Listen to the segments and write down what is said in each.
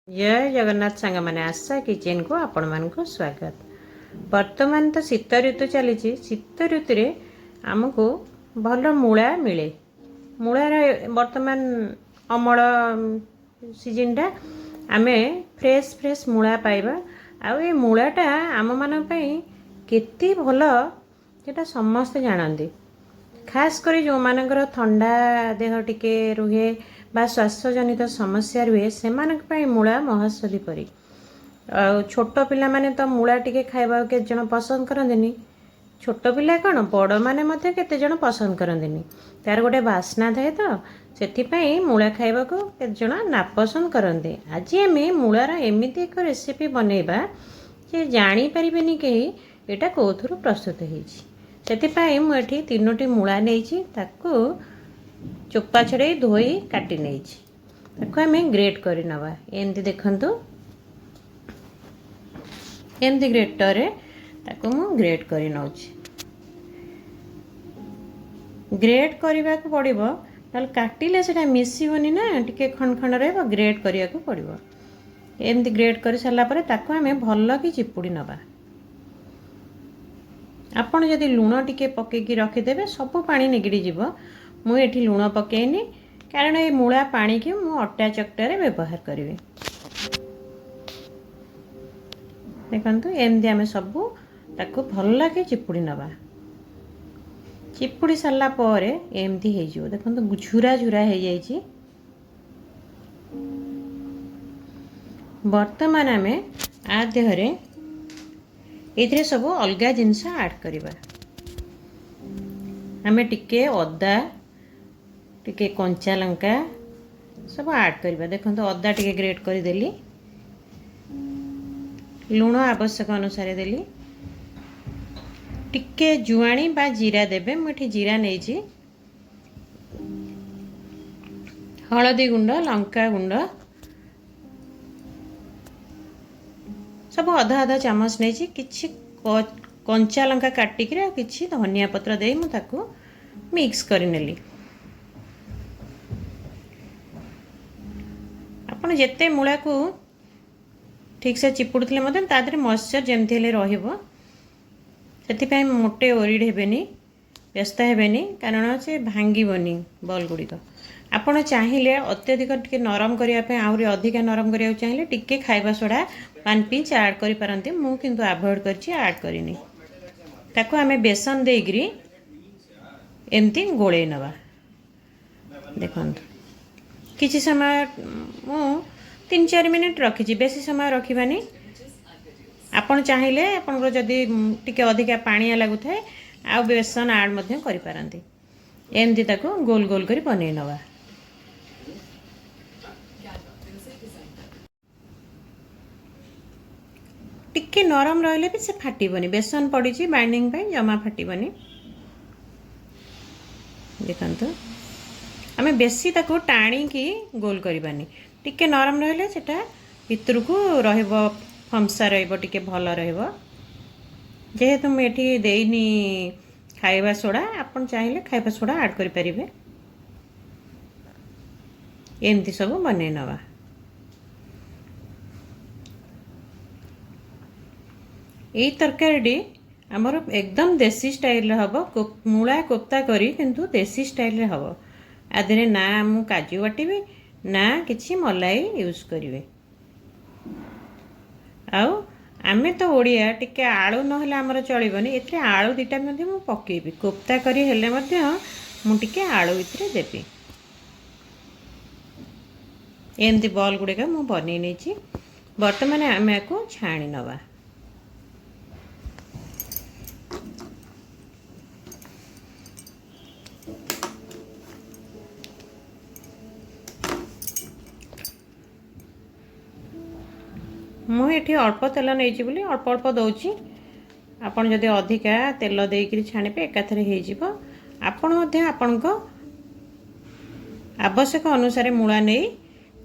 जय जगन्नाथ सांग मैंने आशा किचन को आपण मान को स्वागत। वर्तमान तो शीत ऋतु चली शीत ऋतु रे आमको भल मूला मिले। मूलार वर्तमान अमल सीजन टा आमे फ्रेश फ्रेश मूला पाइबा। आउ ए मूलाटा आम मान केते भल सेटा समस्त जानते। खास करी जो मानकर ठंडा देह टिके रुहे बा श्वासजनित समस्या रुहे से मूला महौषधि परी। छोट पिला माने तो मूला टिके खाइबा के जन पसंद करंदिनी। छोट पिला कौन बड़ माने मते केते जन पसंद करंदिनी। तार गोटे बास्ना थाए तो सेथिपाई मूला खाइबा को केते जन नापसंद करंदे। आज आमे मूलार एमिति एक रेसिपी बनेबा जे जानी परिबेनी केही एटा कोथुरु प्रस्तुत हेछि। सेथिपाई मु एठी 3टी मूला नेछि, ताकू चोपा छड़े धोई काटी नेछि। ताकू आमे ग्रेट करि नबा। एमती देखंतु, एमती ग्रेटर रे ताकू मु ग्रेट करि नउछि। ग्रेट करिबा को पड़िबो, ताल काटिले सेटा मिसिबोनी ना, टिके खण खण रहबो। ग्रेट करिया को पड़िबो। एमती ग्रेट करि साला परे ताकू आमे भल्लो कि चिपुडी नबा। आपण जदि लूण टिके पकेकी रखिदेबे सब पानी निगड़ी जीवो। मु एठी लूण पकेइनी कारण ए मूला पानी के मु अटा चकटारे व्यवहार करिवे। देखंतु एमदी आमे सब ताकू भल्ला के चिपुडी नबा। चिपुडी साला परे एमदी हे जिवो। देखंतु झुरा झुरा हे जाईची। वर्तमान आमे आ देहरे एथिरे सब अलगा जिनस ऐड करिबा। आमे टिके अदा, टिके कंचा लंका सब ऐड करिबा। देखंतु अदा टिके ग्रेट करि देली, लूण आवश्यक अनुसार देली, टिके जुआणी बा जीरा देबे। मुठी जीरा नेछि, हळदी गुंड, लंका गुंड सब आधा आधा चामच नेछि। किछि कंचा लंका काटिक किछि धनिया पत्र दे मु ताकू मिक्स करि नेली। आपण जेते मूला को ठीक से चिपुडथिले मते तादरे मॉइस्चर जेमथि हेले रहिबो। सेति पय मोटे ओरिड हेबेनी, व्यस्त हेबेनी, कारण से भांगीबोनी बॉल गुडी को। आपण चाहिले अत्यधिक टिके नरम करिया पे आउरी अधिक नरम करिया चाहिले टिके खाइबा सोडा 1 पिंच ऐड करि परंती। मु किंतु अवॉइड करछि, ऐड करिनी। ताको हमें बेसन देगिरी एमती गोळे नबा। देखंतु किछि समय मु 3-4 मिनिट रखिछि, बेसी समय रखिबानी। आपण चाहिले आपण जदी टिके अधिका पानिया लागु थाए आ बेसन ऐड मध्य करि परंती। एमती ताको गोल गोल करि बनै नबा। टिके नरम रहले भी से फाटिबनी। बेसन पड़ी बाइंडिंग पे जमा फाटिबनी। देखंतु आमे बेसी ताको टाणी की गोल करिबानी। टिके नरम रहले सेटा भितर को रहइबो, फमसा रहइबो, टिके भल रहइबो। जेहेतु मैं एठी देइनी खाइबा सोडा, आपण चाहिले खाइबा सोडा ऐड करि परिबे। एमती सब बनै नबा। यही तरकारी आमर एकदम देसी स्टाइल हम। मूला कोफ्ता करी किंतु देसी स्टाइल हम। आधे ना मु काजू बाटिबी ना किछि मलाई यूज करिवे। आउ आमे तो ओडिया टिके आलू नहले आमर चलिबनी। एथरे आलू दिटा मध्ये मु पकेबी। कोफ्ता करी हेले मध्ये मु टिके आलू इतरे देबी। एमती बॉल गुडे का मु बनै नेछि। वर्तमान आमे को छाणी नबा। मु एठी अल्प तेल नहीं बोली अल्प अल्प दौची। आपण जदि अधिका तेल देकरी छाणिबे एकाथरे हे जिवो। आपण मध्ये आपणको आवश्यक अनुसार मूला नहीं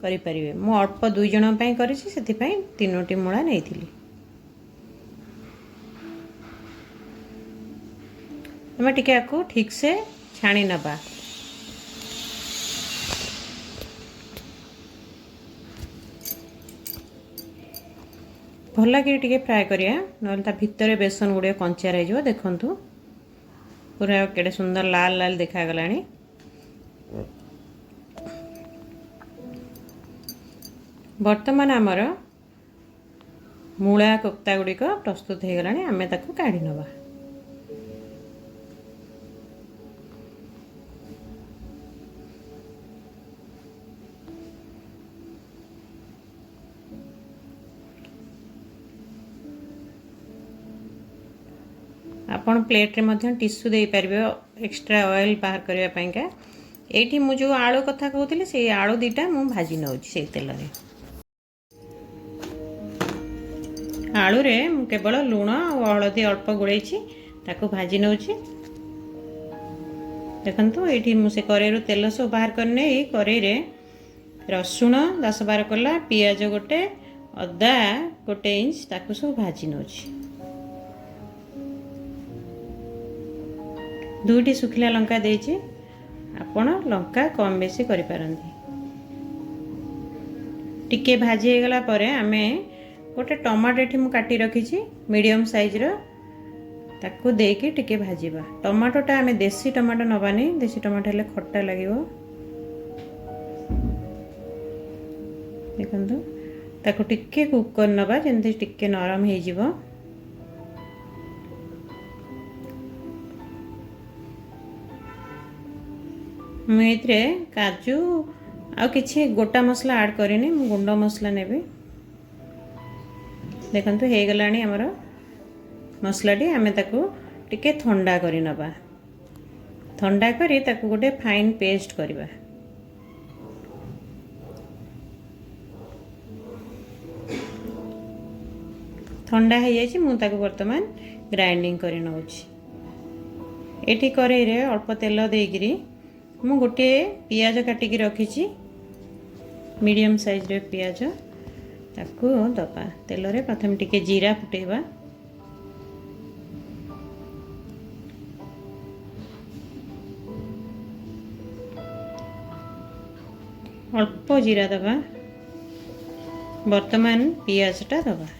करि परिबे। मु अल्प 2 जण पई करिछि, सेति पई 3टी मूला नेइथिली। हम टिके आकु ठीक से छाणी नबा। भलकि टिके फ्राए करिया नहले ता भितर बेसन गुड़े कंचा रही देखंतु पूरा केड़े सुंदर लाल लाल देखा गलानी। वर्तमान आमर मूला कोफ्ता गुड़िक प्रस्तुत हो गलानी। आमे ताकू काढ़ी नबा। आपण प्लेट रे मध्य टिश्यू दे पारिबे एक्स्ट्रा ऑयल बाहर करबा पई का। एठी मु जो आलू कथा कहउतली से आलू दीटा मु भाजी नउची से तेल रे। आलू रे मु केवल लूण और हळदी अल्प गुळैछि ताको भाजी नउची। देखंतु एठी मु से करेरु तेल सब बाहर करने करेई रे रसुण 10-12 कला पियाज गोटे अदा गोटे इंच ताको सब भाजी नउची। दुईटी सुखिला लंका देछि आपण लंका कम बेसी करि पारंती। टिके भाजी हे गला परे आमे गोटे टमाटो एठी मु काटी रखिछि मीडियम साइज रो ताकू देकी टिके भाजीबा। टमाटोटा आमे देसी टमाटो नबानी देसी टमाटो हेले खट्टा लागिवो। देखंतु ताकू टिके कुक कर नबा जेंति टिके नरम हे जिवो। मु एथरे काजू आ किछि गोटा मसला ऐड करिनी मु गुंडा मसला नेबी। देखंतु हे गलानी हमर मसलाटी आमे ताकू टिके ठंडा करि नबा। ठंडा करी ताकू गोटे फाइन पेस्ट करबा। ठंडा हे जायछि मु ताकू वर्तमान ग्राइंडिंग करि नउछि। एठी करेई रे अल्प तेल देगिरी मु गोटे पियाज काटिकी रखिछि मीडियम साइज रे पियाज ताकू दबा। तेल रे प्रथम टिके जीरा फुटेबा। अल्प जीरा दबा। वर्तमान पियाजटा दबा।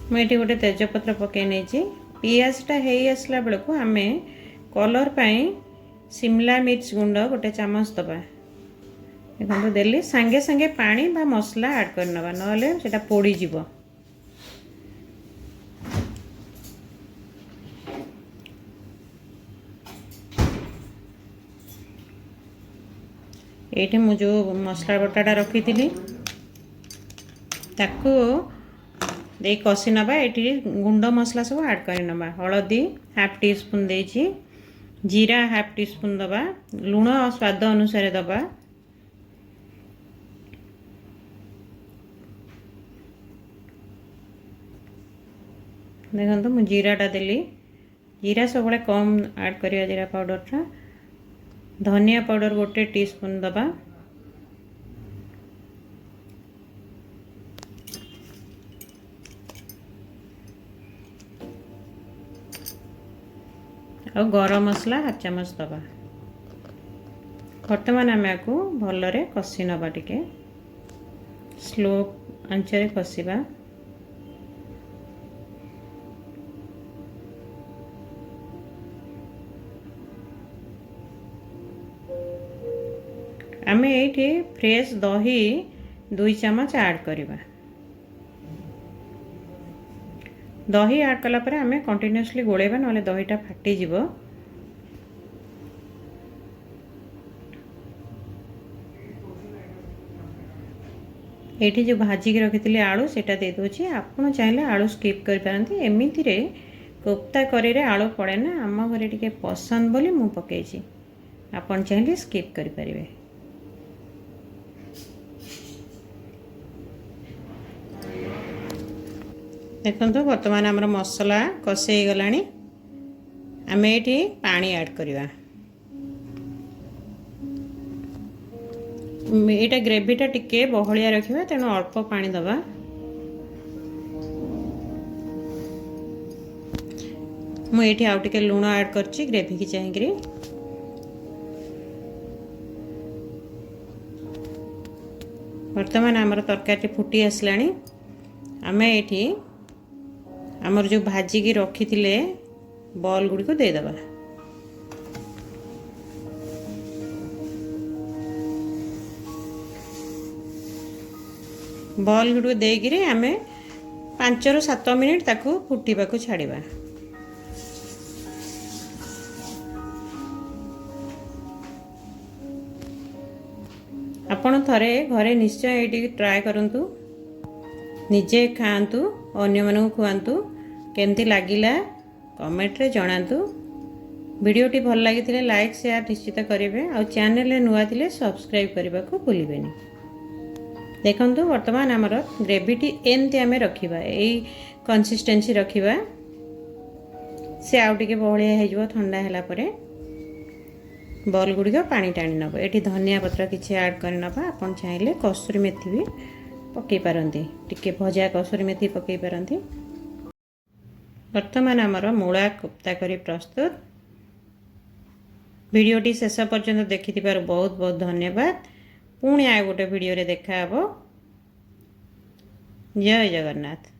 मुझे गोटे तेजपत्र पकई नहीं। पियाजटा हे आसला बेलू आम कलर पाई शिमला मिर्च गुंड गोटे चामच दबा। देखो देली सांगे सांगे पानी बा मसला ऐड कर नबा नले सेटा पोड़ी जीवो। एठी मु जो मसला बटाटा रखी थी ताकू दे कषि नबा। एठी गुंड मसला सब ऐड कर नबा। हळदी हाफ टी स्पून देछि, जीरा हाफ टी स्पून दबा, लूण स्वाद अनुसार दबा। देखो मु जीराटा देली। जीरा सब कम ऐड करिया जीरा पाउडरटा। धनिया पाउडर गोटे टी स्पून दबा। और गरम मसला हाफ चामच दबा। वर्तमान आम को भलरे कषि नबा। टिके स्लो आंचरे कषिबा। आम ये फ्रेश दही 2 चामच ऐड करिबा। दही ऐड कला परे आमे कंटिन्यूअसली गोलेबा नले दहीटा फाटी जीवो। एठी जो भाजी के रखितली आलू सेटा दे दोची। आपण चाहिले आलू स्किप कर पारंती। एमिति रे कोफ्ता करी रे आलू पड़े ना आम घरे टिके पसंद बोली मु पकेछि। आपण चाहिले स्किप करि परिबे। देखो बर्तमान आमर मसला कषे गलानी। आम ये पानी ऐड करवा। यहाँ ग्रेवीटा टिके बहलिया रखा तेणु अल्प पानी दबा। मुझे आउ टिके लुण ऐड करछि ग्रेवी की चाहिए। बर्तमान आमर तरकारी फुटी आसलाणी आमे एठी आमर जो भाजिकी रखी थिले बॉल गुड़ी को देदबा। बॉल गुड़ी को देकिरी आमे 5 ରୁ 7 मिनिट ताकू फुटीबा को छाड़िबा। आपण थरे घरे निश्चय एटी ट्राए करंतु, निजे खाआंतु, अन्य मानू खुआंतु, केमती लागिला कमेंट रे जणांतु। वीडियोटी भल लागिथिले लाइक शेयर निश्चित करिवे और चैनल रे नुआ थिले सब्सक्राइब करबा को भूलिबेनी। देखंतु वर्तमान हमर ग्रेविटी एमती आमे रखिबा, एई कंसिस्टेंसी रखिबा। से आउ टिके बहलिया हे जबो ठंडा हैला परे बॉल गुड़ी को पानी टाणी नब। ये धनिया पत्र किसी ऐड कर नबा। आपन चाहिए कसूरी मेथी भी पकई पारंती, टिके भजा कसूरी मेथी पकई पारंती। वर्तमान आमर मूला कोफ्ता करी प्रस्तुत। वीडियोटी शेष पर्यंत देखिथिबार बहुत बहुत धन्यवाद। पुणी आ गोटे वीडियो रे देखा हबो। जय जगन्नाथ।